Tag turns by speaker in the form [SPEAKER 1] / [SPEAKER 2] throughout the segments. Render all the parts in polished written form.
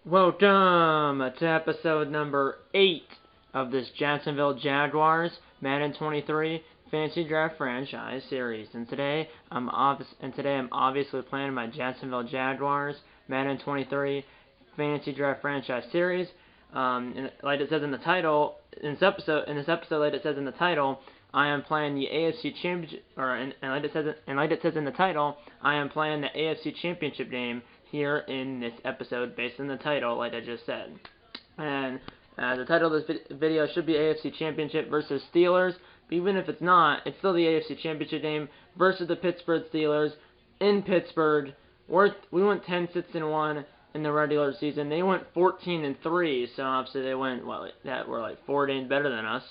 [SPEAKER 1] Welcome to episode number 8 of this Jacksonville Jaguars Madden 23 Fantasy Draft Franchise Series. And today I'm obviously playing my Jacksonville Jaguars Madden 23 Fantasy Draft Franchise Series. And like it says in the title, like it says in the title, I am playing the AFC Championship, and like it says in the title, I am playing the AFC Championship game here in this episode based on the title, like I just said. And the title of this video should be AFC Championship versus Steelers, but even if it's not, it's still the AFC Championship game versus the Pittsburgh Steelers in Pittsburgh. We went 10-6-1 in the regular season. They went 14-3, so obviously they went, were like 4 games better than us.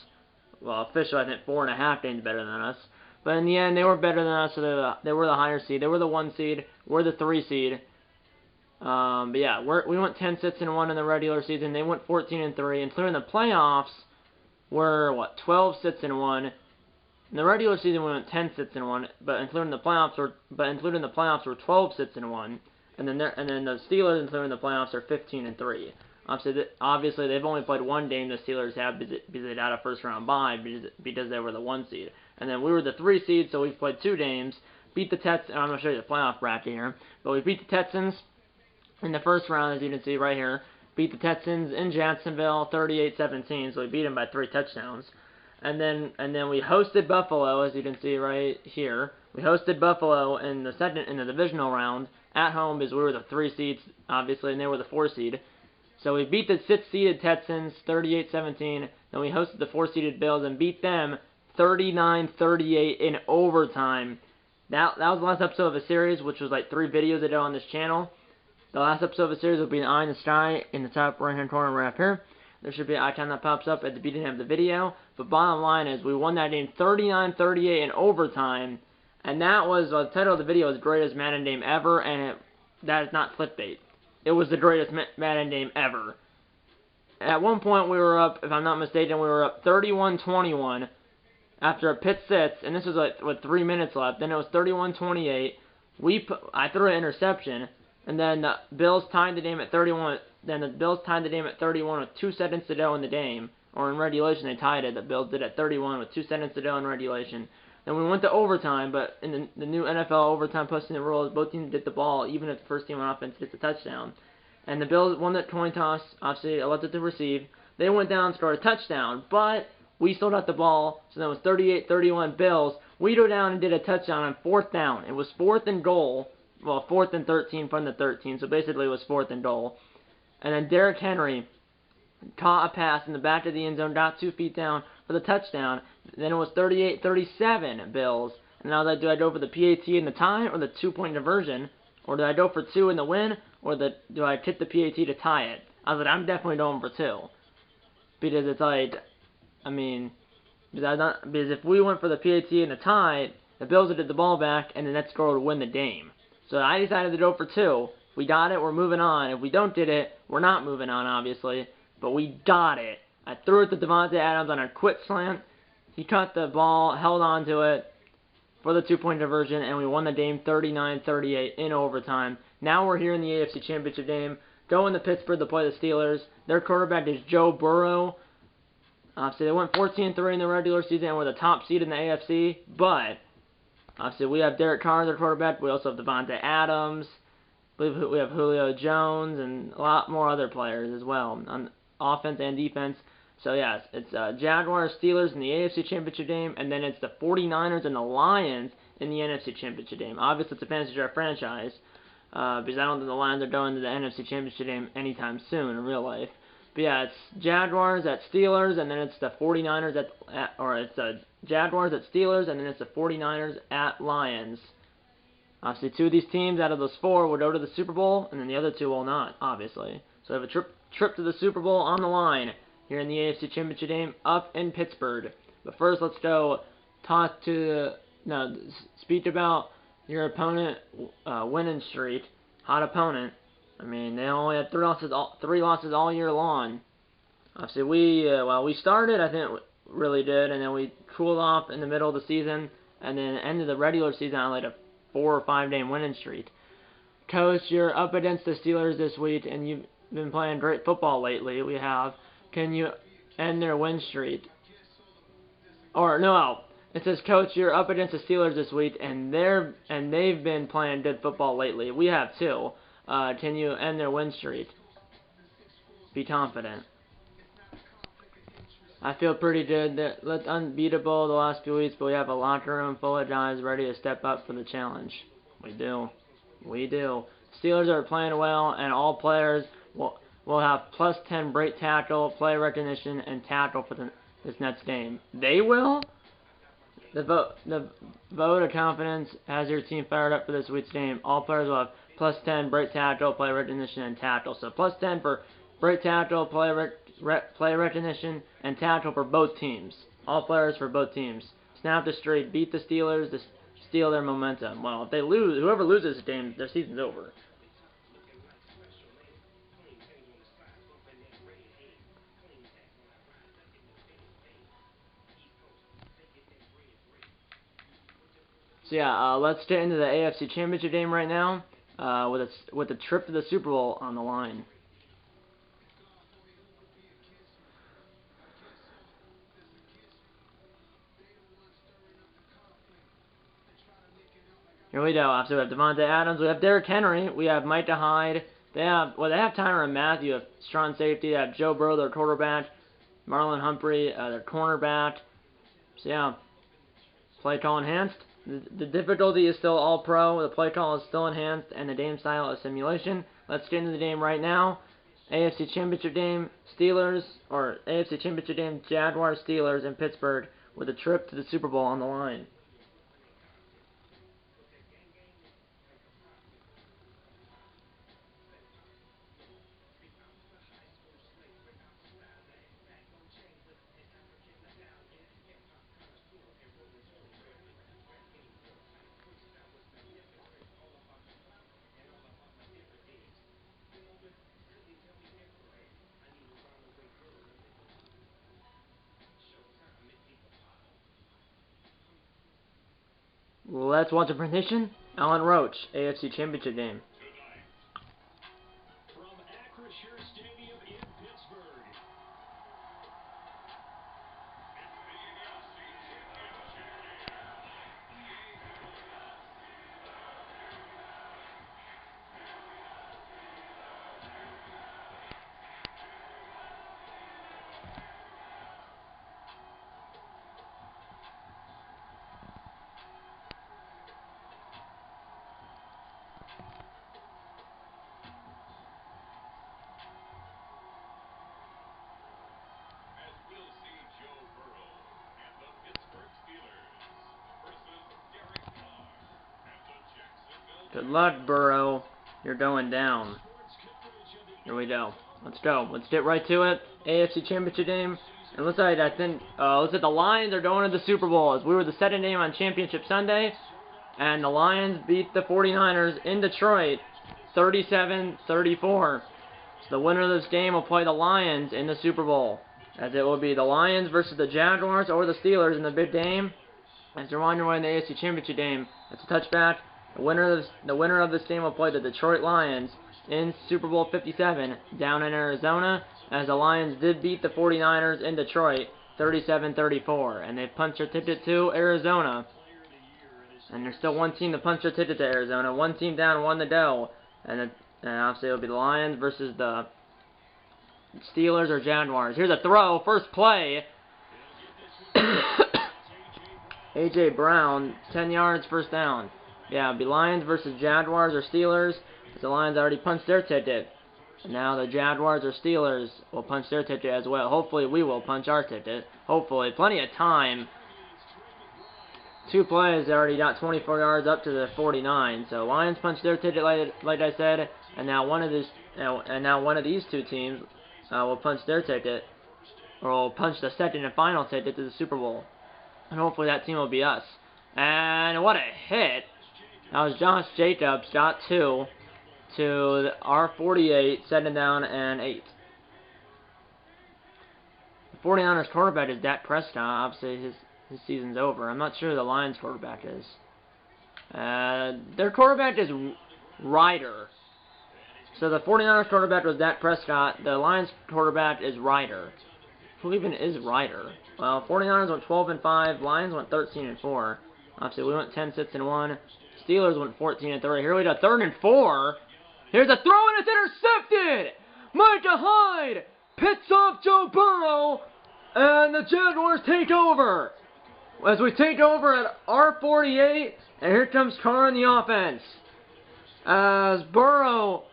[SPEAKER 1] Well, officially I think 4.5 games better than us. But in the end, they were better than us, so they were the higher seed. They were the 1 seed. We're the 3 seed. But yeah, we went 10-6-1 in the regular season. They went 14-3, including the playoffs were 12-6-1. In the regular season we went 10-6-1, but including the playoffs were 12-6-1. And then the Steelers, including the playoffs, are 15-3. Obviously they've only played one game. The Steelers have because they got a first round bye because they were the 1 seed. And then we were the 3 seed, so we've played 2 games. Beat the Texans. I'm gonna show you the playoff bracket here, but we beat the Texans in the first round, as you can see right here. Beat the Texans in Jacksonville 38-17, so we beat them by 3 touchdowns. And then we hosted Buffalo, as you can see right here. We hosted Buffalo in the divisional round at home because we were the 3 seeds, obviously, and they were the 4 seed. So we beat the 6-seeded Texans 38-17. Then we hosted the 4-seeded Bills and beat them 39-38 in overtime. That was the last episode of a series, which was like 3 videos I did on this channel. The last episode of the series will be an eye in the sky in the top right-hand corner right up here. There should be an icon that pops up at the beginning of the video. But bottom line is we won that game 39-38 in overtime. And that was, the title of the video is Greatest Madden Game Ever, and that is not clickbait. It was the greatest Madden game ever. At one point we were up, if I'm not mistaken, we were up 31-21 after a pick six, and this was like with 3 minutes left. Then it was 31-28. I threw an interception. And then the Bills tied the game at 31. Then the Bills tied the game at 31 with 2 seconds to go in the game, or in regulation they tied it. The Bills did at 31 with 2 seconds to go in regulation. Then we went to overtime, but in the new NFL overtime posting the rules, both teams get the ball, even if the first team on offense gets a touchdown. And the Bills won that coin toss. Obviously, elected to receive. They went down and scored a touchdown, but we still got the ball, so that was 38-31 Bills. We go down and did a touchdown on 4th down. It was 4th and goal. Well, 4th and 13 from the 13, so basically it was 4th and goal. And then Derrick Henry caught a pass in the back of the end zone, got 2 feet down for the touchdown. Then it was 38-37 Bills. And now do I go for the PAT in the tie or the 2-point conversion? Or do I go for 2 in the win? Or do I kick the PAT to tie it? I was like, I'm definitely going for 2. Because it's like, because if we went for the PAT in the tie, the Bills would get the ball back and the next score would win the game. So I decided to go for 2. If we got it, we're moving on. If we don't get it, we're not moving on, obviously. But we got it. I threw it to Devontae Adams on a quick slant. He caught the ball, held on to it for the 2-point conversion, and we won the game 39-38 in overtime. Now we're here in the AFC Championship game, going to Pittsburgh to play the Steelers. Their quarterback is Joe Burrow. So they went 14-3 in the regular season and were the top seed in the AFC, but obviously, we have Derek Carr, their quarterback. We also have Devontae Adams. We have Julio Jones and a lot more other players as well on offense and defense. So, yes, it's Jaguars, Steelers in the AFC Championship game, and then it's the 49ers and the Lions in the NFC Championship game. Obviously, it's a fantasy draft franchise because I don't think the Lions are going to the NFC Championship game anytime soon in real life. But, yeah, it's Jaguars at Steelers, and then it's the 49ers it's Jaguars at Steelers, and then it's the 49ers at Lions. Obviously, 2 of these teams out of those 4 will go to the Super Bowl, and then the other 2 will not, obviously. So we have a trip to the Super Bowl on the line here in the AFC Championship game up in Pittsburgh. But first, let's go speak about your opponent winning streak. Hot opponent. They only had 3 losses all year long. Obviously, we started, I think, really good, and then we cooled off in the middle of the season, and then ended the regular season on like a 4 or 5 game winning streak. Coach, you're up against the Steelers this week, and been playing great football lately. We have. Can you end their win streak? Or no, it says, Coach, you're up against the Steelers this week, and they've been playing good football lately. We have too. Can you end their win streak? Be confident. I feel pretty good. That's unbeatable the last few weeks, but we have a locker room full of guys ready to step up for the challenge. We do. We do. Steelers are playing well, and all players will have plus 10 break tackle, play recognition, and tackle for this next game. They will? The vote of confidence has your team fired up for this week's game. All players will have plus 10 break tackle, play recognition, and tackle. So plus 10 for break tackle, play recognition, and tackle for both teams. All players for both teams. Snap the streak, beat the Steelers to steal their momentum. Well, if they lose, whoever loses this game, their season's over. So yeah, let's get into the AFC Championship game right now, with a trip to the Super Bowl on the line. Here we go. So we have Devontae Adams, we have Derrick Henry, we have Micah Hyde. They have Tyrann Mathieu, strong safety. They have Joe Burrow, their quarterback. Marlon Humphrey, their cornerback. So yeah, play call enhanced. The difficulty is still all pro. The play call is still enhanced, and the game style is simulation. Let's get into the game right now. AFC Championship game, Jaguars, Steelers in Pittsburgh, with a trip to the Super Bowl on the line. Let's watch a prediction. Alan Roach, AFC Championship game. Good luck, Burrow. You're going down. Here we go. Let's go. Let's get right to it. AFC Championship game. And looks like the Lions are going to the Super Bowl. As we were the second game on Championship Sunday, and the Lions beat the 49ers in Detroit, 37-34. So the winner of this game will play the Lions in the Super Bowl, as it will be the Lions versus the Jaguars or the Steelers in the big game. As you're wondering, in the AFC Championship game, it's a touchback. The winner of this game will play the Detroit Lions in Super Bowl 57 down in Arizona, as the Lions did beat the 49ers in Detroit 37-34, and they punched their ticket to Arizona. And there's still one team to punch their ticket to Arizona. One team down, one to go. And obviously it'll be the Lions versus the Steelers or Jaguars. Here's a throw, first play. A.J. Brown, 10 yards, first down. Yeah, it'll be Lions versus Jaguars or Steelers. The Lions already punched their ticket. And now the Jaguars or Steelers will punch their ticket as well. Hopefully we will punch our ticket. Hopefully. Plenty of time. Two plays, they already got 24 yards up to the 49. So Lions punched their ticket like I said. And now one of these two teams will punch their ticket. Or will punch the second and final ticket to the Super Bowl. And hopefully that team will be us. And what a hit. That was Josh Jacobs, got 2 to our 48, 7 down and 8. The 49ers quarterback is Dak Prescott. Obviously, his season's over. I'm not sure who the Lions quarterback is. Their quarterback is Ryder. So the 49ers quarterback was Dak Prescott. The Lions quarterback is Ryder. Who even is Ryder? Well, 49ers went 12-5. Lions went 13-4. Obviously, we went 10-6-1. Steelers went 14-3. Here we go, 3rd and 4. Here's a throw, and it's intercepted! Micah Hyde picks off Joe Burrow, and the Jaguars take over. As we take over at R48, and here comes Carr in the offense. As Burrow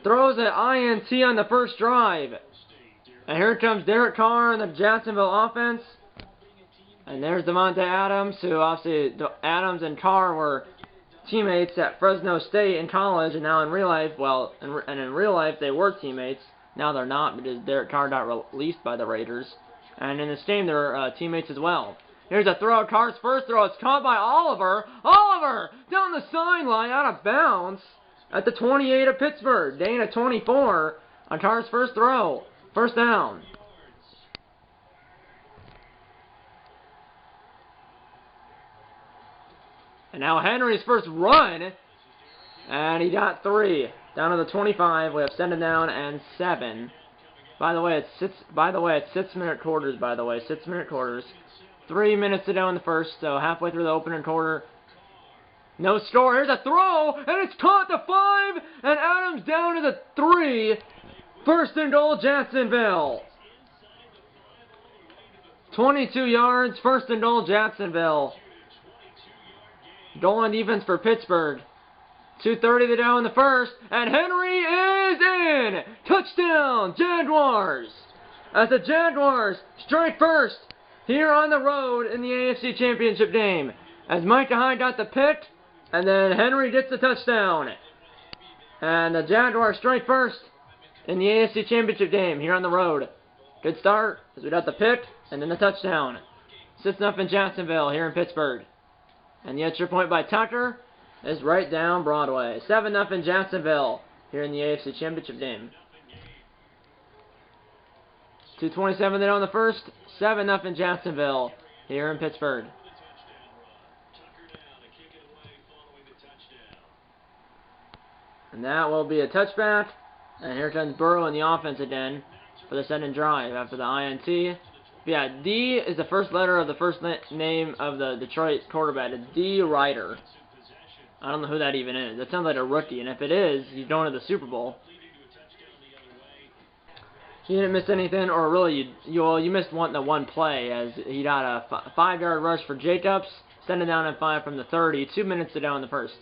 [SPEAKER 1] throws an INT on the first drive. And here comes Derek Carr in the Jacksonville offense. And there's Devontae Adams, who obviously Adams and Carr were teammates at Fresno State in college, and now in real life, well, in real life they were teammates. Now they're not because Derek Carr got released by the Raiders. And in this game, they're teammates as well. Here's a throw. Carr's first throw. It's caught by Oliver. Oliver down the sideline, out of bounds at the 28 of Pittsburgh. Gain of 24 on Carr's first throw. First down. And now Henry's first run, and he got 3 down to the 25. We have 7 down and 7. By the way, it's 6-minute quarters. 6-minute quarters. 3 minutes to go in the first, so halfway through the opening quarter. No score. Here's a throw, and it's caught the 5, and Adams down to the 3. First and goal, Jacksonville. 22 yards. First and goal, Jacksonville. Goal on defense for Pittsburgh. 2:30 to go in the first, and Henry is in! Touchdown, Jaguars! As the Jaguars strike first here on the road in the AFC Championship game. As Micah Hyde got the pick, and then Henry gets the touchdown. And the Jaguars strike first in the AFC Championship game here on the road. Good start, as we got the pick, and then the touchdown. 6-0 Jacksonville here in Pittsburgh. And the extra point by Tucker is right down Broadway. 7-0 Jacksonville here in the AFC Championship game. 2:27 to go in the first. 7-0 Jacksonville here in Pittsburgh. And that will be a touchback. And here comes Burrow in the offense again for the second drive after the INT. Yeah, D is the first letter of the first name of the Detroit quarterback. It's D. Ryder. I don't know who that even is. That sounds like a rookie, and if it is, he's going to the Super Bowl. He didn't miss anything, or really, you missed the one play, as he got a 5-yard rush for Jacobs, sending down at 5 from the 30. 2 minutes to go in the first.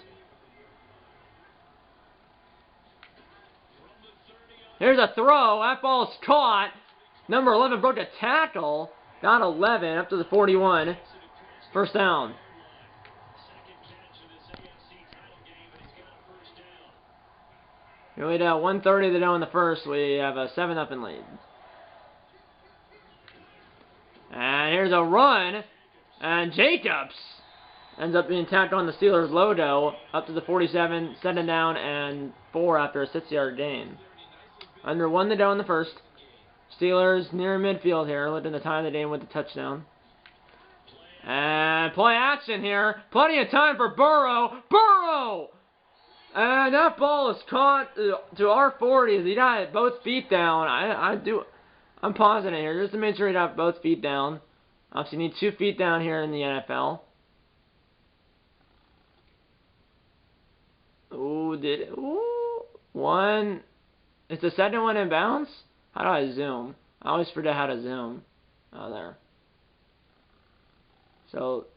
[SPEAKER 1] Here's a throw. That ball's caught. Number 11 broke a tackle. Got 11 up to the 41. First down. Here we go. 1:30 to go in the first. We have a 7-0 lead. And here's a run. And Jacobs ends up being tacked on the Steelers logo up to the 47. 7 down and 4 after a 6-yard gain. Under 1 to go in the first. Steelers near midfield here, looking to tie the game with the touchdown. And play action here. Plenty of time for Burrow. Burrow! And that ball is caught to R40 as he got both feet down. I'm pausing it here just to make sure he got both feet down. Obviously, you need 2 feet down here in the NFL. One. Is the second one in bounds? How do I zoom? I always forget how to zoom. Oh, there. So,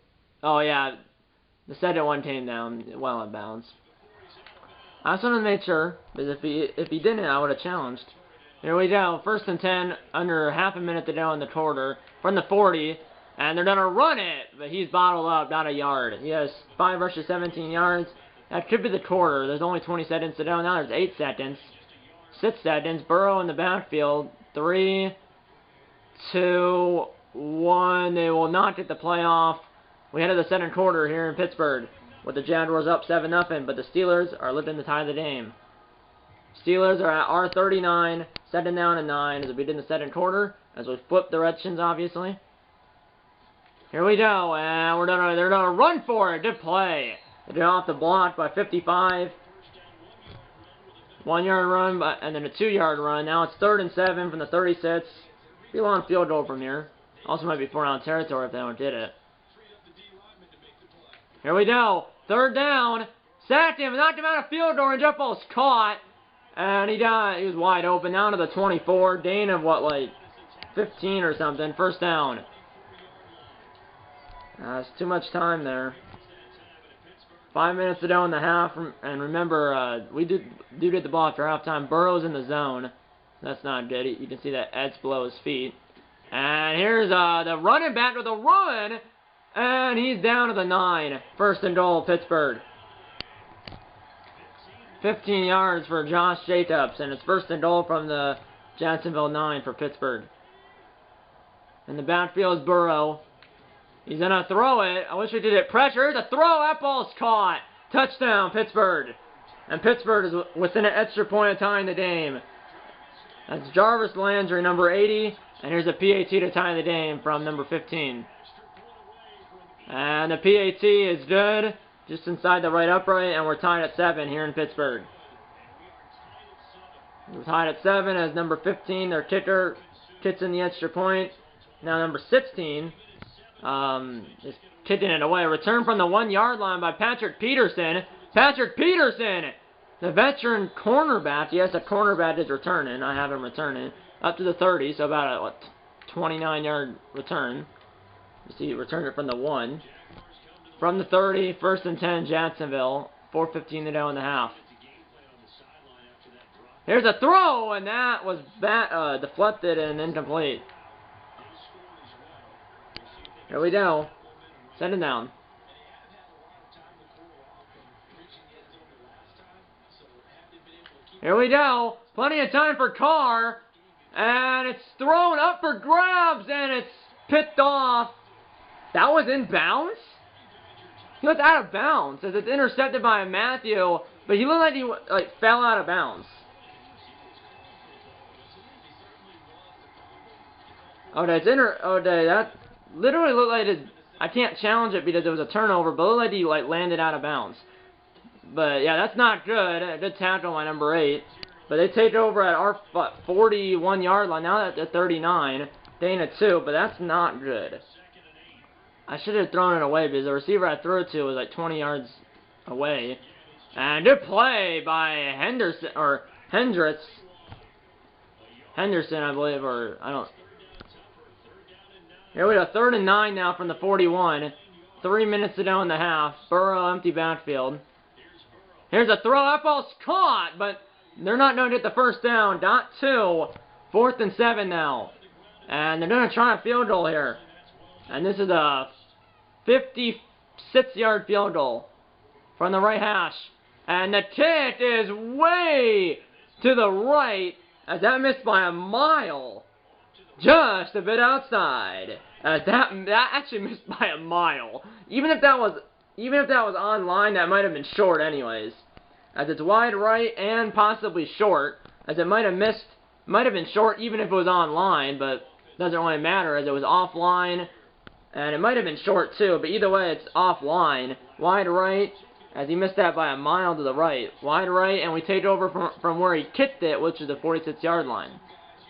[SPEAKER 1] oh yeah, the second one came down well in bounds. I just wanted to make sure, because if he didn't, I would have challenged. Here we go, 1st and 10, under half a minute to go in the quarter, from the 40, and they're going to run it, but he's bottled up, not a yard. He has 5 rushes, 17 yards. That could be the quarter. There's only 20 seconds to go. Now there's 8 seconds. 6 seconds. Burrow in the backfield. 3, 2, 1. They will not get the playoff. We head to the second quarter here in Pittsburgh with the Jaguars up 7-0, but the Steelers are looking to tie the game. Steelers are at R39, 7 down and 9 as we begin the second quarter, as we flip directions, obviously. Here we go, and they're gonna run for it. Good play. They get off the block by 55. 1-yard run, and then a 2-yard run. Now it's 3rd and 7 from the 36. Be a long field goal from here. Also might be 4-down territory if they don't get it. Here we go. 3rd down. Sacked him, knocked him out of field goal, and jump ball's caught. And he was wide open, down to the 24. Gain of what, like 15 or something. 1st down. It's too much time there. 5 minutes to go in the half. And remember, we do get the ball after halftime. Burrow's in the zone. That's not good. You can see that edge below his feet. And here's the running back with a run. And he's down to the 9. 1st and goal, Pittsburgh. 15 yards for Josh Jacobs, and it's 1st and goal from the Jacksonville 9 for Pittsburgh. In the backfield is Burrow. He's going to throw it. I wish we did it. Pressure. The throw. That ball's caught. Touchdown, Pittsburgh. And Pittsburgh is within an extra point of tying the game. That's Jarvis Landry, number 80. And here's a PAT to tie the game from number 15. And the PAT is good. Just inside the right upright, and we're tied at 7 here in Pittsburgh. We're tied at 7 as number 15, their kicker, kicks in the extra point. Now number 16 is kicking it away. Return from the 1-yard line by Patrick Peterson. Patrick Peterson, the veteran cornerback. Yes, a cornerback is returning. I have him returning up to the 30, so about a 29-yard return. You see, he returned it from the 1. From the 30, 1st and 10, Jacksonville. 4:15 to go in the half. Here's a throw, and that was deflected and incomplete. Here we go. Send it down. Here we go. Plenty of time for Carr. And it's thrown up for grabs, and it's picked off. That was in bounds? He was out of bounds as it's intercepted by Matthew, but he looked like he fell out of bounds. Okay, that literally looked like I can't challenge it because it was a turnover, but it looked like he landed out of bounds. But yeah, that's not good. A good tackle by number 8. But they take over at our 41-yard line. Now that's at 39. Dana 2, but that's not good. I should have thrown it away because the receiver I threw it to was like 20 yards away. And good play by Henderson, or Hendricks. Henderson, I believe, or I don't. Here we go, 3rd and 9 now from the 41. 3 minutes to go in the half. Burrow, empty backfield. Here's a throw. That ball's caught, but they're not going to get the 1st down. Dot 2. 4th and 7 now. And they're going to try a field goal here. And this is a 56-yard field goal from the right hash. And the kick is way to the right as that missed by a mile. Just a bit outside. As that actually missed by a mile. Even if that was online, that might have been short anyways. As it's wide right and possibly short. As it might have been short even if it was online, but doesn't really matter as it was offline. And it might have been short too, but either way it's offline. Wide right, as he missed that by a mile to the right. Wide right, and we take over from where he kicked it, which is the 46-yard line.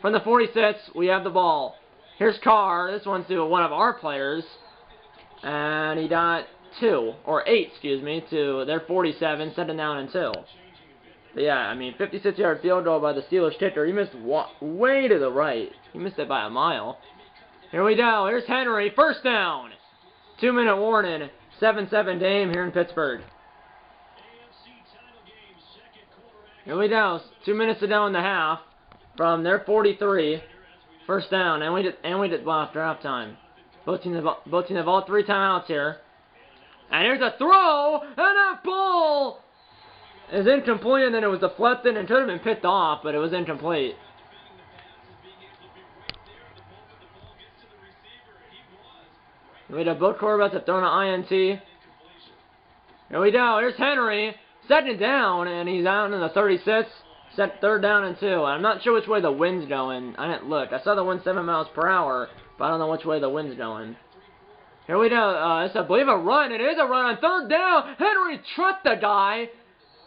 [SPEAKER 1] From the 46, we have the ball. Here's Carr. This one's to one of our players. And he got 8, to their 47, 7 down and 2. But yeah, I mean, 56-yard field goal by the Steelers kicker. He missed way to the right. He missed it by a mile. Here we go. Here's Henry. 1st down. 2-minute warning. 7-7 game here in Pittsburgh. Here we go. 2 minutes to go in the half. From their 43. 1st down. And we did well after halftime. Both teams have all 3 timeouts here. And here's a throw. And that ball is incomplete. And then it was deflected and could have been picked off. But it was incomplete. We have both quarterbacks have thrown an INT. Here we go. Here's Henry. 2nd down, and he's out in the 36. Set 3rd down and 2. I'm not sure which way the wind's going. I didn't look. I saw the wind 7 miles per hour, but I don't know which way the wind's going. Here we go. It's, I believe, a run. It is a run on 3rd down. Henry tripped the guy,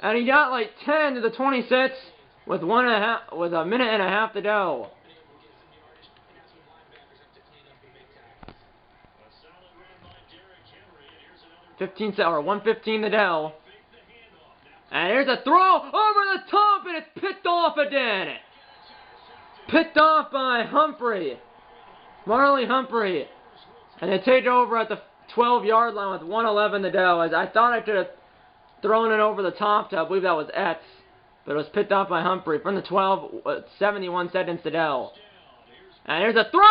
[SPEAKER 1] and he got like 10 to the 26. with a minute and a half to go. 1:15 to go. And here's a throw over the top, and it's picked off again. Picked off by Humphrey. Marley Humphrey. And they take over at the 12-yard line with 1:11 to go. As I thought I could have thrown it over the top to, I believe that was Etz. But it was picked off by Humphrey from the 12, 71 seconds to go. And here's a throw!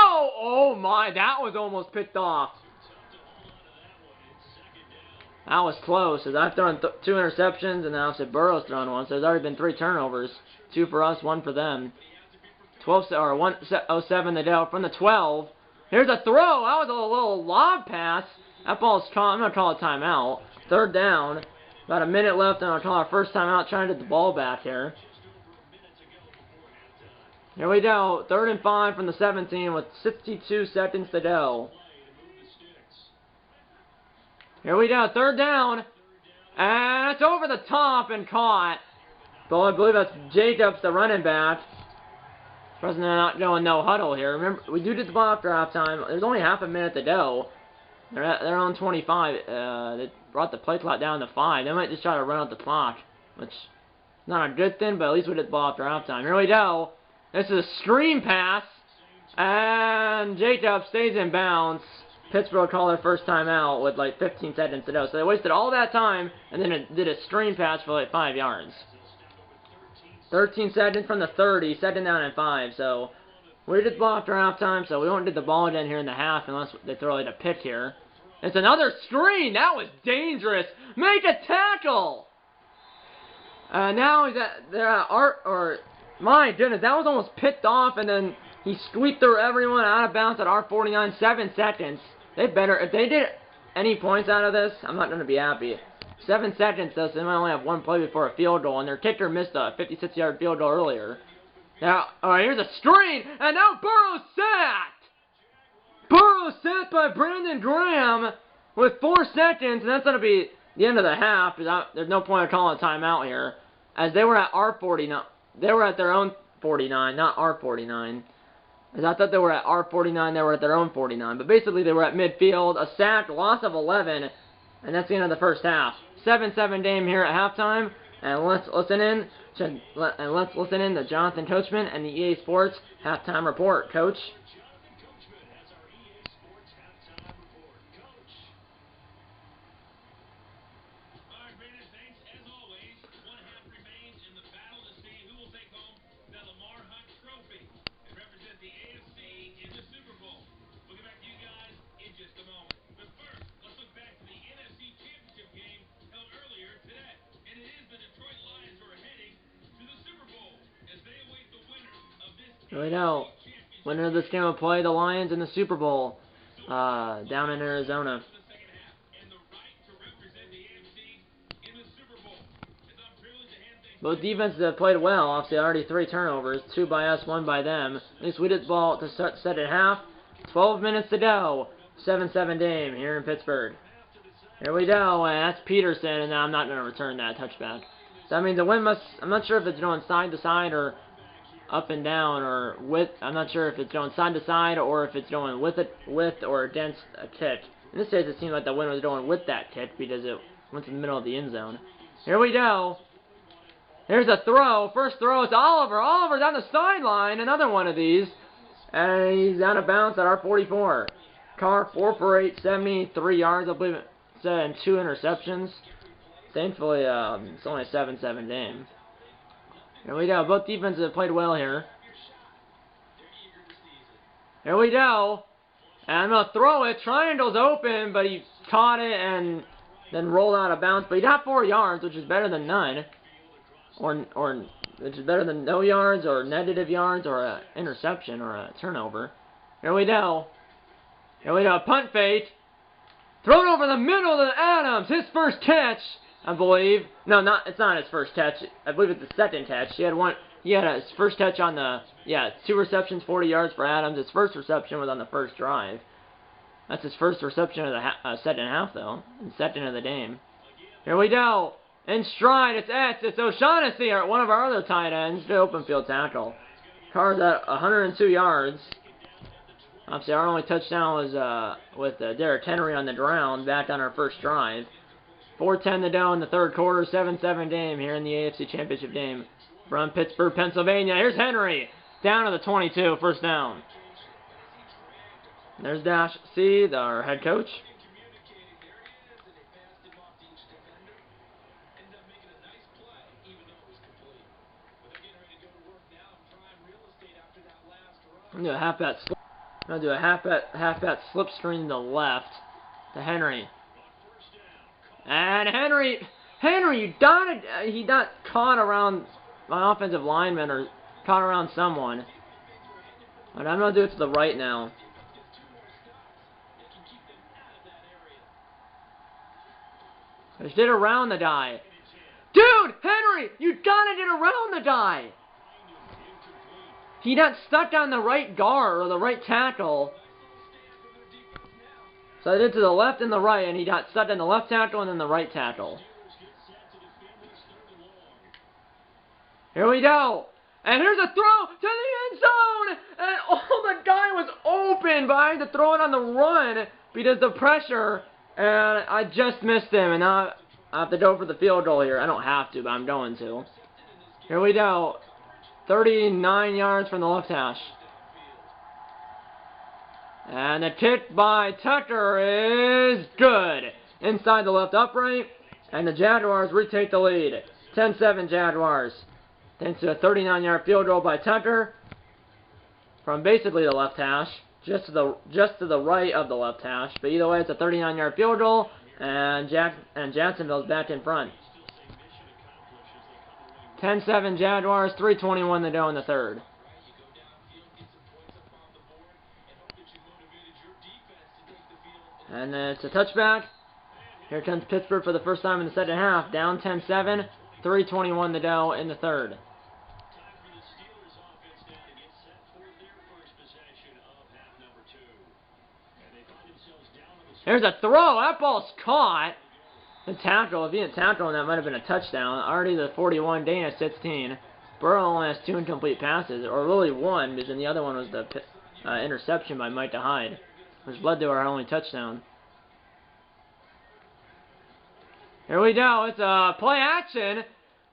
[SPEAKER 1] Oh my, that was almost picked off. That was close, as I've thrown 2 interceptions, and now Burrow's thrown one, so there's already been 3 turnovers. 2 for us, 1 for them. 1:07 to go from the 12. Here's a throw! That was a little lob pass. That ball's I'm going to call a timeout. 3rd down. About a minute left, and I'll call our first timeout, trying to get the ball back here. Here we go. 3rd and 5 from the 17 with 62 seconds to go. Here we go, 3rd down, and it's over the top and caught. But I believe that's Jacobs, the running back. President not going no huddle here. Remember, we do get the ball after halftime. There's only half a minute to go. They're on 25. They brought the play clock down to 5. They might just try to run out the clock, which is not a good thing, but at least we get the ball after halftime. Here we go. This is a screen pass, and Jacobs stays in bounds. Pittsburgh called their first timeout with like 15 seconds to go. So they wasted all that time and then it did a screen pass for like 5 yards. 13 seconds from the 30, 2nd down and 5. So we did the ball after halftime, so we won't get the ball again here in the half unless they throw like a pick here. It's another screen. That was dangerous. Make a tackle. Now they're at Art, or my goodness, that was almost picked off, and then he squeaked through everyone out of bounds at R49, 7 seconds. If they did any points out of this, I'm not going to be happy. 7 seconds, though, so they might only have 1 play before a field goal, and their kicker missed a 56-yard field goal earlier. Now, alright, here's a screen, and now Burrow's sacked! Burrow's sacked by Brandon Graham with 4 seconds, and that's going to be the end of the half, because there's no point of calling a timeout here, as they were at R49. They were at their own 49, not R49. As I thought they were at R49, they were at their own 49. But basically, they were at midfield, a sack, loss of 11, and that's the end of the first half. 7-7 game here at halftime, and let's listen in to Jonathan Coachman and the EA Sports halftime report. Coach. Right now, winner of this game will play the Lions in the Super Bowl down in Arizona. Both defenses have played well. Obviously, already 3 turnovers, 2 by us, 1 by them. At least we did the ball to set at half. 12 minutes to go. 7-7 game here in Pittsburgh. Here we go, and that's Peterson, and now I'm not going to return that touchback. So that means the wind must, I'm not sure if it's going side to side or up and down or with, I'm not sure if it's going side to side or if it's going with or against a kick. In this case, it seemed like the wind was going with that kick because it went to the middle of the end zone. Here we go. Here's a throw. First throw is Oliver. Oliver's on the sideline. Another one of these. And he's out of bounds at our 44. Carr, 4 for 8, 73 yards, I believe it said, and 2 interceptions. Thankfully, it's only a 7-7 game. Here we go. Both defenses have played well here. Here we go. And I'm going to throw it. Triangle's open, but he caught it and then rolled out of bounds. But he got 4 yards, which is better than none. Or which is better than no yards or negative yards or an interception or a turnover. Here we go. Here we go. Punt fake. Thrown over the middle to Adams. His first catch, I believe. No, it's not his first catch. I believe it's the second catch. He had his first catch on the, 2 receptions, 40 yards for Adams. His first reception was on the first drive. That's his first reception of the second half, though. And second of the game. Here we go. in stride. It's O'Shaughnessy, one of our other tight ends. Good open field tackle. Carr's at 102 yards. Obviously, our only touchdown was with Derrick Henry on the ground back on our first drive. 4:10 to go in the third quarter, 7-7 game here in the AFC Championship game from Pittsburgh, Pennsylvania. Here's Henry down to the 22, first down. There's Dash C, our head coach. I'm gonna do a halfback slip screen to the left to Henry. And Henry, he got caught around my offensive lineman or caught around someone. But I'm gonna do it to the right now. I just did around the guy. Dude, Henry, you gotta get around the guy. He got stuck on the right guard or the right tackle. So I did to the left and the right, and he got stuck on the left tackle and then the right tackle. Here we go. And here's a throw to the end zone. And the guy was open, but I had to throw it on the run because of the pressure. And I just missed him, and now I have to go for the field goal here. I don't have to, but I'm going to. Here we go. 39 yards from the left hash. And the kick by Tucker is good. Inside the left upright. And the Jaguars retake the lead. 10-7 Jaguars. Thanks to a 39-yard field goal by Tucker. From basically the left hash. Just to the right of the left hash. But either way, it's a 39-yard field goal. And Jacksonville's back in front. 10-7 Jaguars, 3:21 to go in the third. And it's a touchback. Here comes Pittsburgh for the first time in the second half. Down 10-7, 3:21 to go in the third. Here's a throw. That ball's caught. The tackle, if he didn't tackle him, that might have been a touchdown. Already the 41, Dana 16. Burrow only has 2 incomplete passes, or really 1, because then the other one was the interception by Mike Hyde, which led to our only touchdown. Here we go. It's a play action.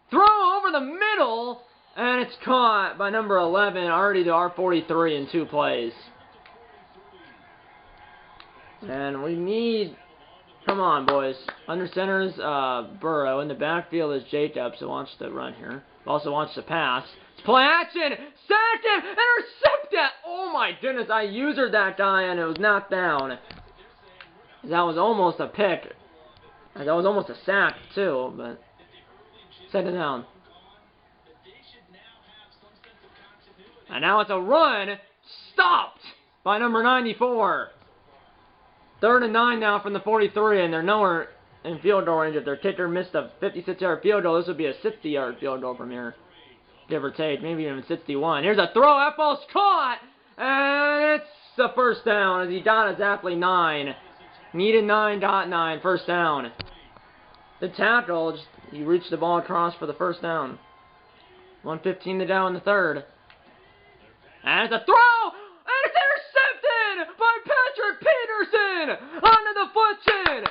[SPEAKER 1] Throw over the middle, and it's caught by number 11, already to our 43 in 2 plays. And we need... Come on, boys. Under center is Burrow. In the backfield is Jacobs, who wants to run here. Also wants to pass. It's play action! Sack him! Intercept it! Oh my goodness, I usered that guy and it was knocked down. That was almost a pick. That was almost a sack, too, but... Set it down. And now it's a run. Stopped by number 94. 3rd and 9 now from the 43, and they're nowhere in field goal range. If their kicker missed a 56-yard field goal, this would be a 60-yard field goal from here, give or take, maybe even 61. Here's a throw. That ball's caught, and it's a first down as he got exactly 9. Needed 9, got 9, first down. The tackle, he reached the ball across for the first down. 1:15 to go in the third. And it's a throw, and it's intercepted by Patrick Peterson onto the foot chin.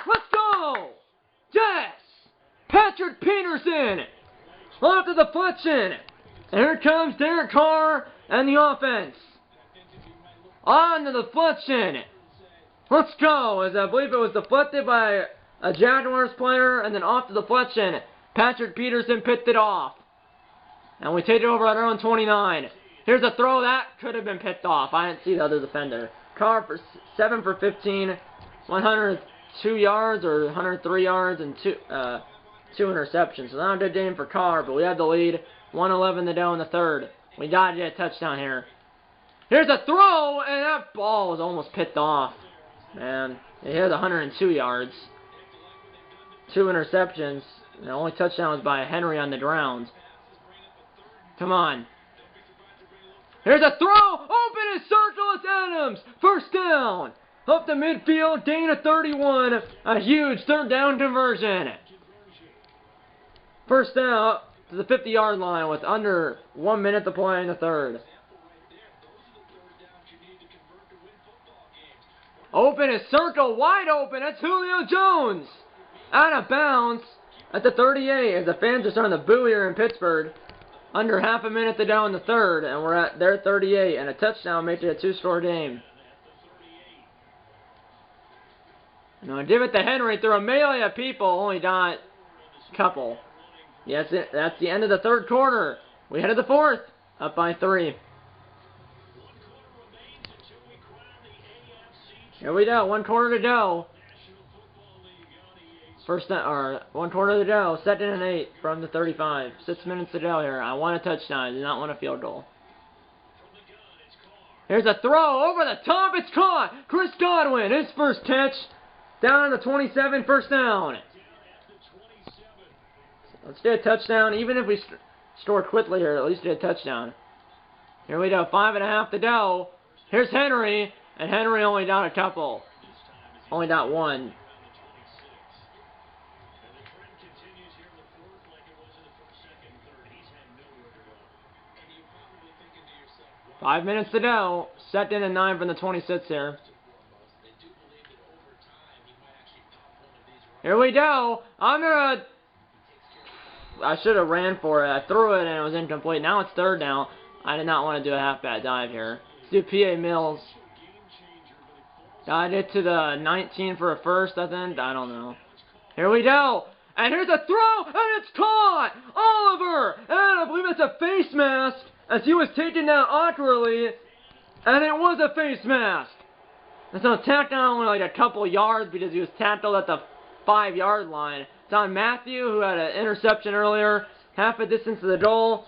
[SPEAKER 1] Let's go. Yes. Patrick Peterson onto the foot chin. And here comes Derek Carr and the offense. Onto the foot chin. Let's go. As I believe it was deflected by a Jaguars player and then off to the foot chin. Patrick Peterson picked it off. And we take it over at our own 29. Here's a throw that could have been picked off. I didn't see the other defender. Carr for 7 for 15, 102 yards or 103 yards and two interceptions. So not a good game for Carr, but we had the lead. 1:11 to go in the third. We got to get a touchdown here. Here's a throw, and that ball was almost picked off. Man, it hit 102 yards. 2 interceptions. The only touchdown was by Henry on the ground. Come on. Here's a throw! Open and circle, it's Adams! First down! Up the midfield, gain of 31. A huge 3rd down conversion. First down to the 50-yard line with under 1 minute to play in the third. Open is circle, wide open. That's Julio Jones. Out of bounds at the 38 as the fans are starting to boo here in Pittsburgh. Under half a minute to go in the third, and we're at their 38, and a touchdown makes it a 2-score game. Now give it to Henry through a melee of people, only got a couple. Yes, that's the end of the third quarter. We headed the fourth, up by 3. Here we go, 1 quarter to go. 1 quarter to go, 2nd and 8 from the 35. 6 minutes to go here. I want a touchdown, I do not want a field goal. Here's a throw over the top, it's caught! Chris Godwin, his first catch, down on the 27, first down. Let's get a touchdown, even if we score quickly here, at least get a touchdown. Here we go, 5.5 to go. Here's Henry, and Henry only got a couple. Only got 1. 5 minutes to go. 2nd and 9 from the 26 here. Here we go. I should have ran for it. I threw it and it was incomplete. Now it's 3rd down. I did not want to do a halfback dive here. Let's do P.A. Mills. Got it to the 19 for a first, I think. I don't know. Here we go. And here's a throw, and it's caught! Oliver! And I believe it's a face mask, as he was taken down awkwardly, and it was a face mask. And so tackled only like a couple yards because he was tackled at the 5-yard line. It's on Matthew, who had an interception earlier. Half a distance to the goal.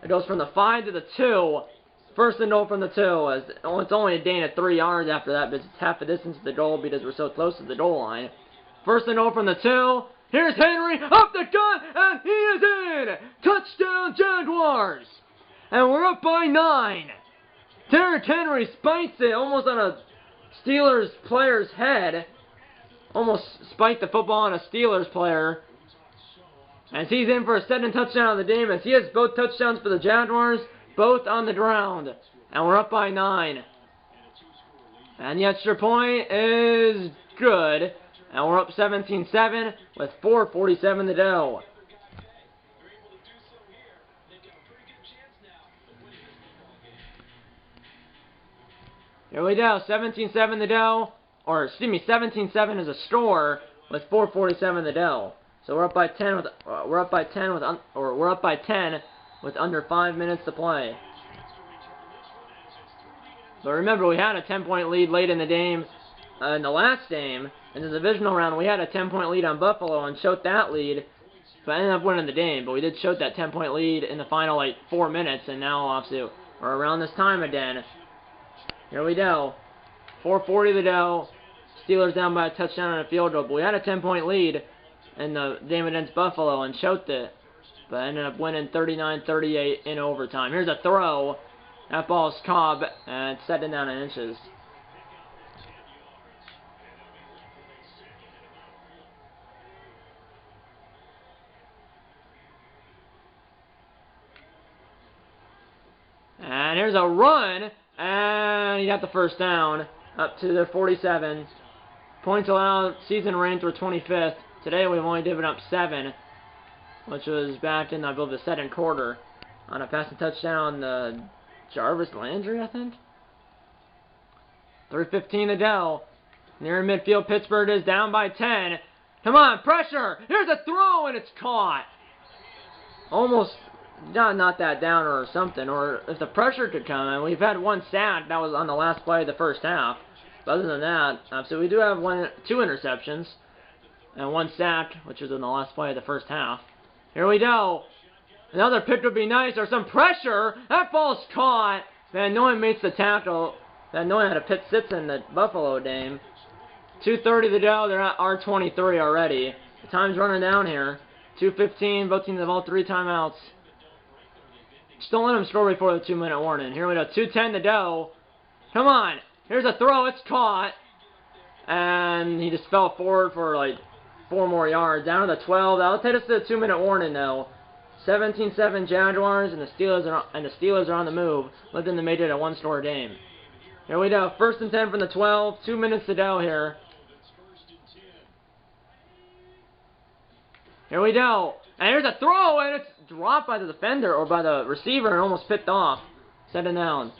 [SPEAKER 1] It goes from the 5 to the 2. 1st and goal from the 2. As it's only a gain of 3 yards after that, but it's half a distance to the goal because we're so close to the goal line. 1st and goal from the 2. Here's Henry, up the gut, and he is in! Touchdown Jaguars! And we're up by 9. Derrick Henry spikes it almost on a Steelers player's head. Almost spiked the football on a Steelers player. As he's in for a 2nd touchdown of the game, as he has both touchdowns for the Jaguars, both on the ground. And we're up by 9. And the extra point is good. And we're up 17-7 with 4:47 to go. Here we go, 17-7 to go. Or excuse me, 17-7 is a score with 4:47 to go. So we're up by 10 with under 5 minutes to play. But remember, we had a 10-point lead late in the game. In the last game, in the divisional round, we had a 10-point lead on Buffalo and showed that lead, but ended up winning the game. But we did show that 10-point lead in the final 4 minutes, and now obviously we're around this time again. Here we go, 4:40 to go. Steelers down by a touchdown and a field goal, but we had a 10-point lead in the game against Buffalo and choked it, but ended up winning 39-38 in overtime. Here's a throw. That ball is caught, and it's 2nd down in inches. And here's a run, and he got the first down, up to the 47. Points allowed, season ranked were 25th. Today we've only given up 7, which was back in, I believe, the 2nd quarter, on a passing touchdown to Jarvis Landry, I think. 3:15 to go. Near midfield, Pittsburgh is down by 10. Come on, pressure! Here's a throw, and it's caught! Almost not that down or something, or if the pressure could come, and we've had 1 sack, that was on the last play of the first half. But other than that, so we do have 2 interceptions, and 1 sack, which was in the last play of the first half. Here we go. Another pick would be nice, or some pressure. That ball's caught. Van Noy makes the tackle. Van Noy had a pick 6 in the Buffalo game. 2:30 to go. They're at R23 already. The time's running down here. 2:15. Both teams have all 3 timeouts. Just don't let them score before the 2-minute warning. Here we go. 2:10 to go. Come on. Here's a throw. It's caught. And he just fell forward for 4 more yards. Down to the 12. That'll take us to the 2-minute warning, though. 17-7 Jaguars, and the Steelers are on the move, looking to make it a one-score game. Here we go. 1st and 10 from the 12. 2 minutes to go here. Here we go. And here's a throw, and it's dropped by the defender or by the receiver and almost picked off. 7 down.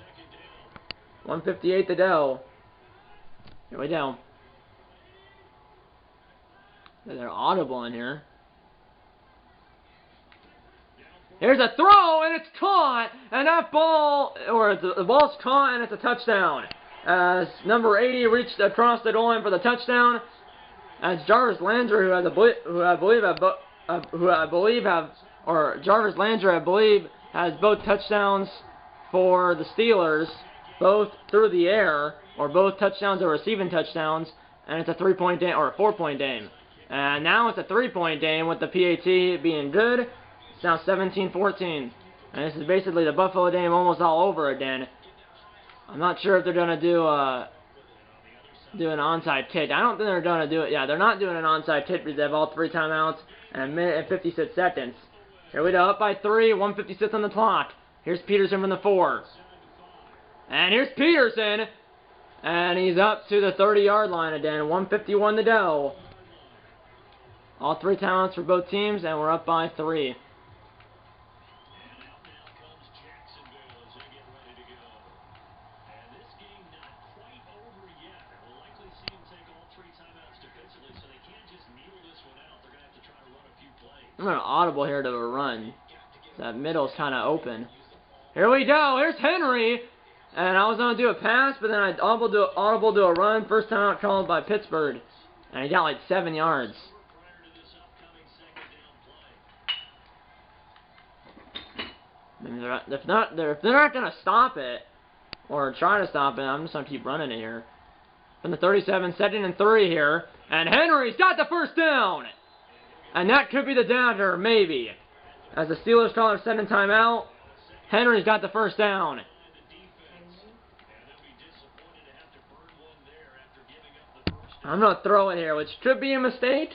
[SPEAKER 1] 1:58 to go. Here we go. They're audible in here. Here's a throw, and it's caught, and that ball, or the ball's caught, and it's a touchdown. As number 80 reached across the goal line for the touchdown, as Jarvis Landry, Jarvis Landry, I believe, has both touchdowns for the Steelers, both through the air, or both touchdowns are receiving touchdowns, and it's a 3-point game, or a 4-point game. And now it's a 3-point game with the PAT being good. It's now 17-14. And this is basically the Buffalo game almost all over again. I'm not sure if they're going to do an onside kick. I don't think they're going to do it. Yeah, they're not doing an onside kick because they have all 3 timeouts and a minute and 56 seconds. Here we go, up by 3, 1:56 on the clock. Here's Peterson from the 4. And here's Peterson. And he's up to the 30-yard line again. 1:51 to go. All 3 timeouts for both teams, and we're up by 3. I'm going to audible here to a run. That middle's kind of open. Here we go. Here's Henry. And I was going to do a pass, but then I audible to a run. First time out called by Pittsburgh. And he got like 7 yards. If they're not going to stop it, or try to stop it, I'm just going to keep running it here. From the 37, 2nd and 3 here. And Henry's got the first down. And that could be the downer, maybe. As the Steelers call their 2nd timeout, Henry's got the first down. I'm going to throw it here, which could be a mistake,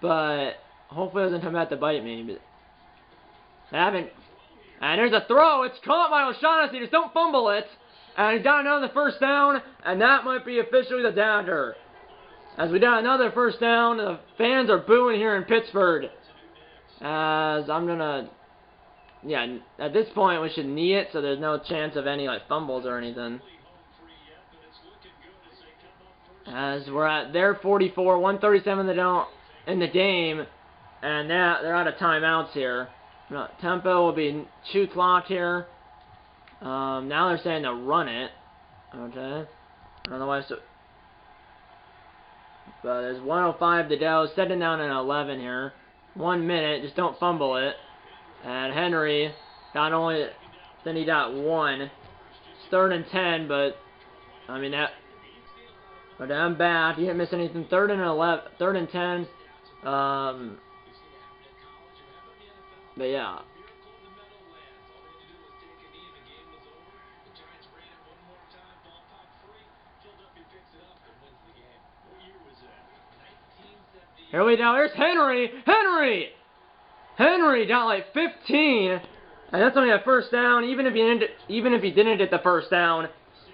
[SPEAKER 1] but hopefully it doesn't come back to bite me. But I haven't. And there's a throw. It's caught by O'Shaughnessy. Just don't fumble it. And he's got another first down, and that might be officially the downer. As we got another first down, the fans are booing here in Pittsburgh. As I'm going to, yeah, at this point we should knee it so there's no chance of any like fumbles or anything. As we're at their 44, 1:37 to go in the game, and now they're out of timeouts here. Tempo will be 2 clock here. Now they're saying to run it. Okay. I don't know why. But there's 1:05 to go. 2nd down and 11 here. 1 minute. Just don't fumble it. And Henry got only. Then he got 1. It's 3rd and 10, but I mean that. But I'm back. He didn't miss anything. 3rd and 11. 3rd and 10. But yeah. Here we go. Here's Henry. Henry got like 15, and that's only a first down. Even if he didn't get the first down,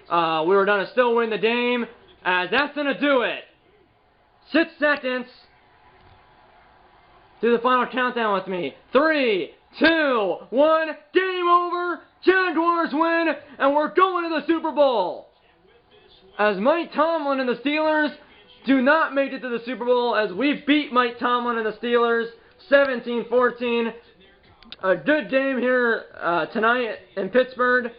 [SPEAKER 1] we were gonna still win the game. As that's gonna do it. 6 seconds. Do the final countdown with me. 3, 2, 1. Game over. Jaguars win, and we're going to the Super Bowl. As Mike Tomlin and the Steelers do not make it to the Super Bowl, as we beat Mike Tomlin and the Steelers 17-14. A good game here tonight in Pittsburgh,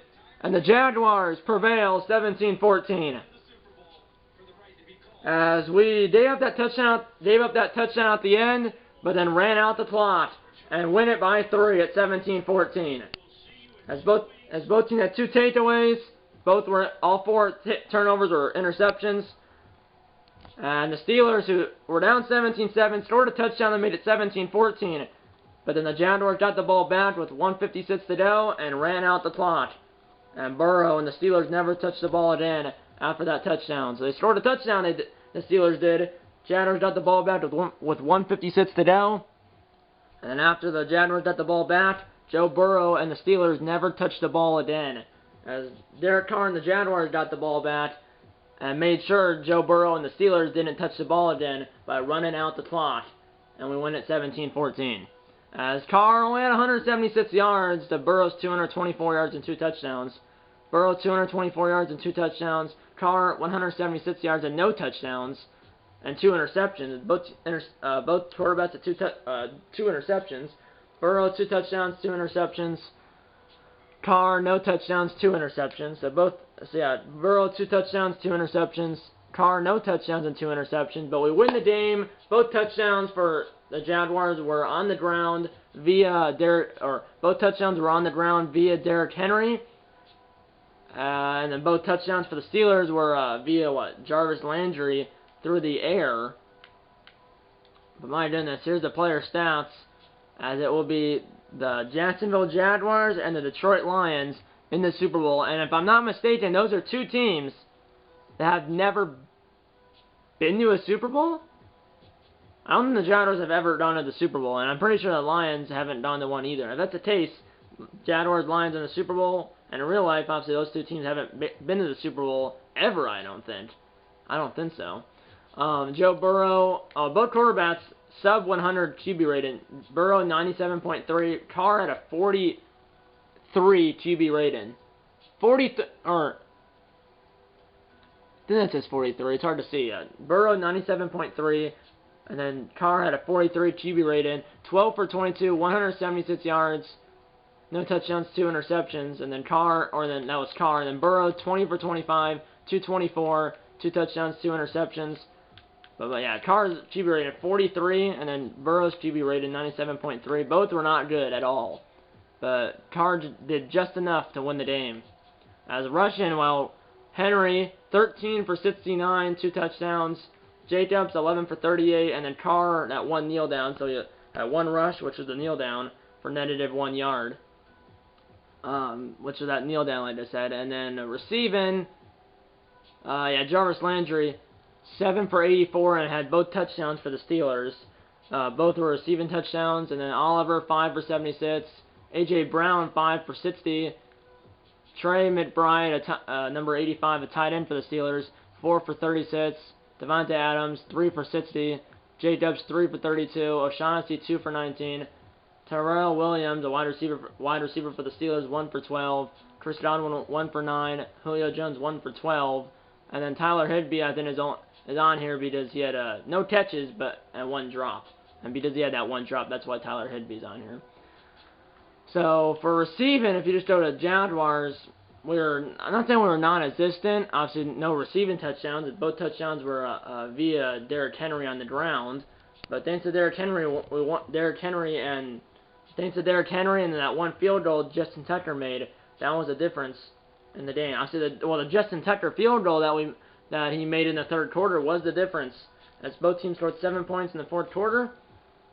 [SPEAKER 1] and the Jaguars prevail 17-14. As we gave up that touchdown at the end, but then ran out the clock and win it by 3 at 17-14. As both teams had 2 takeaways, all 4 turnovers were interceptions. And the Steelers, who were down 17-7, scored a touchdown and made it 17-14. But then the Jaguars got the ball back with 1:56 to go and ran out the clock. And Burrow and the Steelers never touched the ball again after that touchdown. So they scored a touchdown, the Steelers did, Jaguars got the ball back with 1:56 to go. And then after the Jaguars got the ball back, Joe Burrow and the Steelers never touched the ball again. As Derek Carr and the Jaguars got the ball back and made sure Joe Burrow and the Steelers didn't touch the ball again by running out the clock. And we win at 17-14. As Carr only had 176 yards to Burrow's 224 yards and 2 touchdowns. Burrow 224 yards and 2 touchdowns. Carr 176 yards and no touchdowns and 2 interceptions. Both quarterbacks at 2 interceptions. Burrow 2 touchdowns, 2 interceptions. Carr no touchdowns, 2 interceptions. Burrow 2 touchdowns, 2 interceptions. Carr no touchdowns and 2 interceptions. But we win the game. Both touchdowns for the Jaguars were on the ground via both touchdowns were on the ground via Derrick Henry. And then both touchdowns for the Steelers were via Jarvis Landry through the air. But my goodness, here's the player stats, as it will be the Jacksonville Jaguars and the Detroit Lions in the Super Bowl. And if I'm not mistaken, those are 2 teams that have never been to a Super Bowl. I don't think the Jaguars have ever gone to the Super Bowl, and I'm pretty sure the Lions haven't gone to one either. If that's the case, Jaguars, Lions in the Super Bowl, and in real life, obviously, those 2 teams haven't been to the Super Bowl ever, I don't think. I don't think so. Joe Burrow, both quarterbacks, sub 100 QB rating. Burrow, 97.3. Carr had a 43 QB rating. I think that says 43. It's hard to see. Burrow, 97.3. And then Carr had a 43 QB rating. 12 for 22, 176 yards. No touchdowns, 2 interceptions. And then that was Carr. And then Burrow, 20 for 25, 224, 2 touchdowns, 2 interceptions. But yeah, Carr's QB rating 43, and then Burrow's QB rating 97.3. Both were not good at all. But Carr did just enough to win the game. As rushing, Henry, 13 for 69, 2 touchdowns. Jacobs, 11 for 38, and then Carr, that 1 kneel down. So you had 1 rush, which was the kneel down, for -1 yard. Which was that kneel down, like I said. And then receiving, Jarvis Landry, 7 for 84, and had both touchdowns for the Steelers. Both were receiving touchdowns. And then Oliver, 5 for 76. A.J. Brown, 5 for 60. Trey McBride, number 85, a tight end for the Steelers, 4 for 36. Devontae Adams, 3 for 60. Jacobs, 3 for 32. O'Shaughnessy, 2 for 19. Terrell Williams, a wide receiver for the Steelers, 1 for 12. Chris Godwin, 1 for 9. Julio Jones, 1 for 12. And then Tyler Higbee, I think, is on here because he had no catches and 1 drop. And because he had that 1 drop, that's why Tyler Higbee's on here. So for receiving, if you just go to Jaguars, I'm not saying we were non-existent. Obviously, no receiving touchdowns. Both touchdowns were via Derrick Henry on the ground. But thanks to Derrick Henry, thanks to Derrick Henry and that 1 field goal Justin Tucker made, that was the difference in the game. Obviously, the Justin Tucker field goal that he made in the 3rd quarter was the difference. As both teams scored 7 points in the 4th quarter,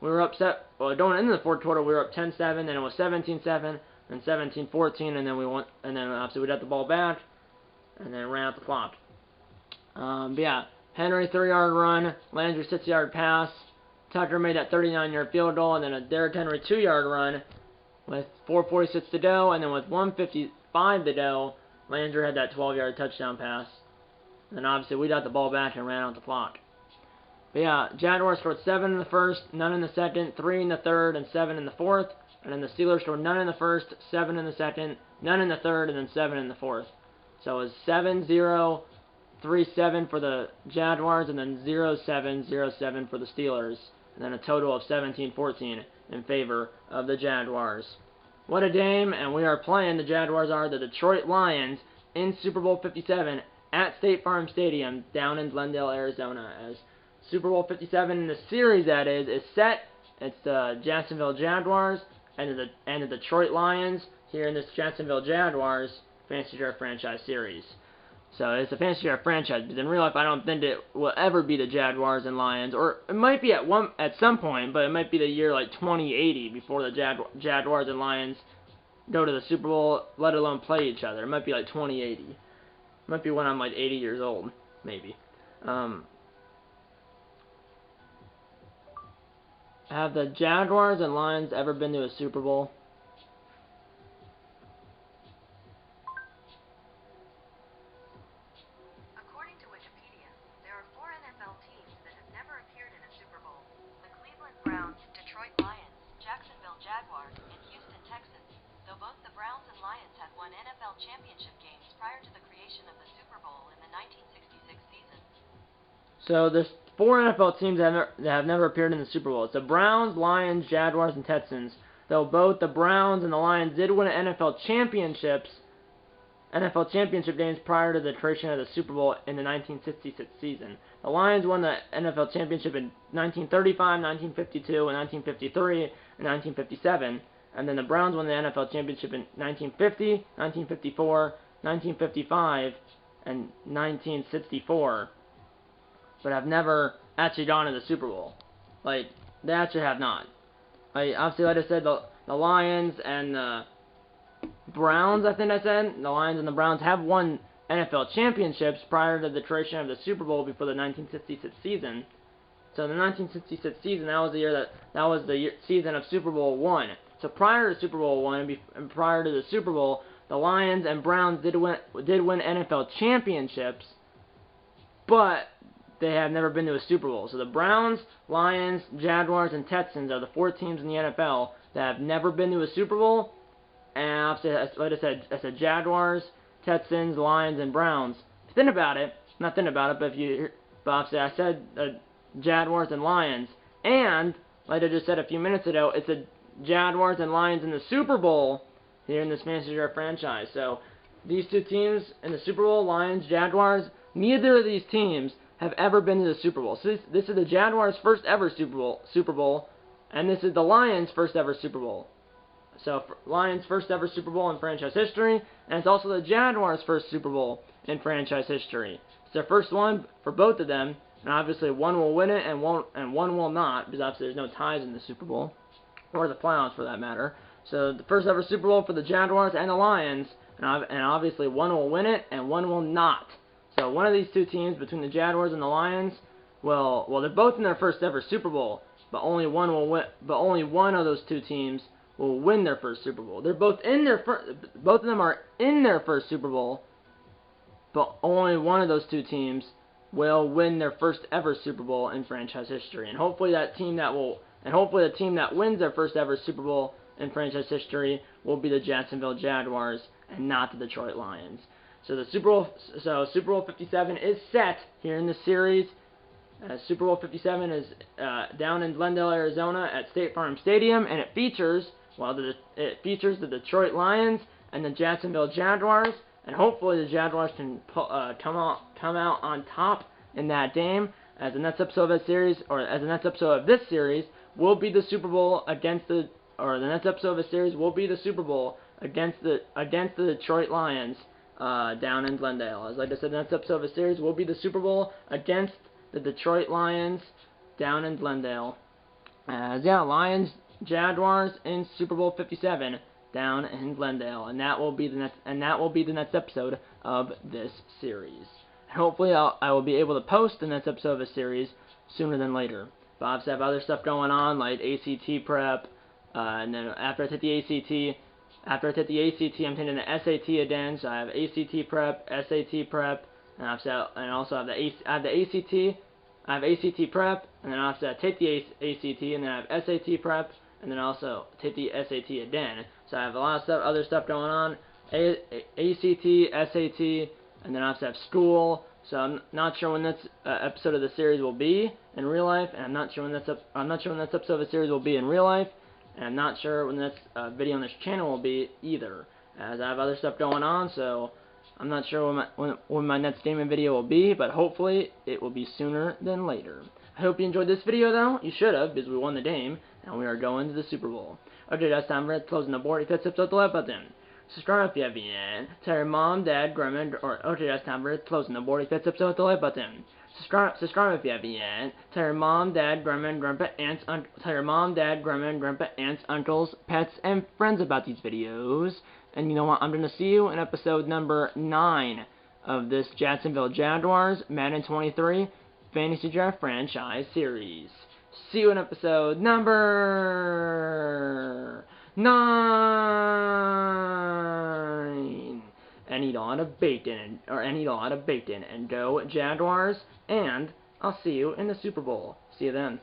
[SPEAKER 1] we were upset. Well, going into the 4th quarter, we were up 10-7, and it was 17-7. And 17-14, and then we won, and then obviously we got the ball back, and then ran out the clock. But yeah, Henry 3-yard run, Landry 6-yard pass, Tucker made that 39-yard field goal, and then a Derrick Henry 2-yard run with 4:46 to go, and then with 1:55 to go, Landry had that 12-yard touchdown pass. And then obviously we got the ball back and ran out the clock. But yeah, Jaguars scored 7 in the 1st, none in the 2nd, 3 in the 3rd, and 7 in the 4th. And then the Steelers scored none in the 1st, 7 in the 2nd, none in the 3rd, and then 7 in the 4th. So it was 7-0, 3-7 for the Jaguars, and then 0-7, 0-7 for the Steelers. And then a total of 17-14 in favor of the Jaguars. What a game, and we are playing, the Jaguars are, the Detroit Lions in Super Bowl 57 at State Farm Stadium down in Glendale, Arizona. As Super Bowl 57 in the series, that is set. It's the Jacksonville Jaguars and the Detroit Lions here in this Jacksonville Jaguars Fantasy Draft Franchise Series. So it's a Fantasy Draft franchise, but in real life I don't think it will ever be the Jaguars and Lions, or it might be at some point, but it might be the year like 2080 before the Jaguars and Lions go to the Super Bowl, let alone play each other. It might be like 2080. It might be when I'm like 80 years old, maybe. Have the Jaguars and Lions ever been to a Super Bowl?
[SPEAKER 2] According to Wikipedia, there are 4 NFL teams that have never appeared in a Super Bowl: the Cleveland Browns, Detroit Lions, Jacksonville Jaguars, and Houston Texans, though both the Browns and Lions had won NFL championship games prior to the creation of the Super Bowl in the 1966 season.
[SPEAKER 1] So there's 4 NFL teams that have never appeared in the Super Bowl. It's the Browns, Lions, Jaguars, and Texans. Though both the Browns and the Lions did win NFL championship games prior to the creation of the Super Bowl in the 1966 season. The Lions won the NFL championship in 1935, 1952, and 1953, and 1957. And then the Browns won the NFL championship in 1950, 1954, 1955, and 1964. But have never actually gone to the Super Bowl. Like, they actually have not. Like, obviously, like I said, the Lions and the Browns, I think I said, the Lions and the Browns have won NFL championships prior to the creation of the Super Bowl before the 1966 season. So the 1966 season, that was the season of Super Bowl 1. So prior to Super Bowl 1 and prior to the Super Bowl, the Lions and Browns did win NFL championships, but they have never been to a Super Bowl. So the Browns, Lions, Jaguars, and Texans are the 4 teams in the NFL that have never been to a Super Bowl. And obviously, like I said Jaguars, Texans, Lions, and Browns. Think about it. Not think about it, but obviously I said Jaguars and Lions. And, like I just said a few minutes ago, it's the Jaguars and Lions in the Super Bowl here in this Fantasy Draft franchise. So these 2 teams in the Super Bowl, Lions, Jaguars, neither of these teams have ever been to the Super Bowl. So this is the Jaguars' first ever Super Bowl, and this is the Lions' first ever Super Bowl. So Lions' first ever Super Bowl in franchise history, and it's also the Jaguars' first Super Bowl in franchise history. It's their first one for both of them, and obviously one will win it and one will not, because obviously there's no ties in the Super Bowl, or the playoffs for that matter. So the first ever Super Bowl for the Jaguars and the Lions, and obviously one will win it and one will not. So one of these 2 teams, between the Jaguars and the Lions, well, they're both in their first ever Super Bowl, but only one will win. But only one of those 2 teams will win their first Super Bowl. They're both in their both of them are in their first Super Bowl, but only one of those 2 teams will win their first ever Super Bowl in franchise history. And hopefully the team that wins their first ever Super Bowl in franchise history will be the Jacksonville Jaguars and not the Detroit Lions. So the Super Bowl 57 is set here in the series. Super Bowl 57 is down in Glendale, Arizona at State Farm Stadium, and it features the Detroit Lions and the Jacksonville Jaguars, and hopefully the Jaguars can come out on top in that game, as the next episode of this series will be the Super Bowl against the Detroit Lions down in Glendale. As like I said, the next episode of the series will be the Super Bowl against the Detroit Lions down in Glendale. Lions, Jaguars in Super Bowl 57 down in Glendale, and that will be the next episode of this series. And hopefully, I will be able to post the next episode of the series sooner than later. But obviously, I have other stuff going on like ACT prep, and then after I take the ACT, I'm taking the SAT again. So I have ACT prep, SAT prep, and also have the ACT prep, and then also I take the ACT, and then I have SAT prep, and then also take the SAT again. So I have a lot of other stuff going on, ACT, SAT, and then I also have school. So I'm not sure when this episode of the series will be in real life, and I'm not sure when this episode of the series will be in real life, and I'm not sure when this video on this channel will be either, as I have other stuff going on. So I'm not sure when my next gaming video will be, but hopefully it will be sooner than later. I hope you enjoyed this video, though. You should have, because we won the game, and we are going to the Super Bowl. Okay, that's time for it. Closing the board. If that's up to the left button. Subscribe if you haven't yet. Tell your mom, dad, grandma, okay, that's time for it. Closing the board. If that's up to the like button. Subscribe if you haven't yet. Tell your mom, dad, grandma, and grandpa, aunts, uncles, pets, and friends about these videos. And you know what? I'm going to see you in episode number 9 of this Jacksonville Jaguars Madden 23 Fantasy Draft Franchise Series. see you in episode number 9. And eat a lot of bacon, and go Jaguars, and I'll see you in the Super Bowl. See you then.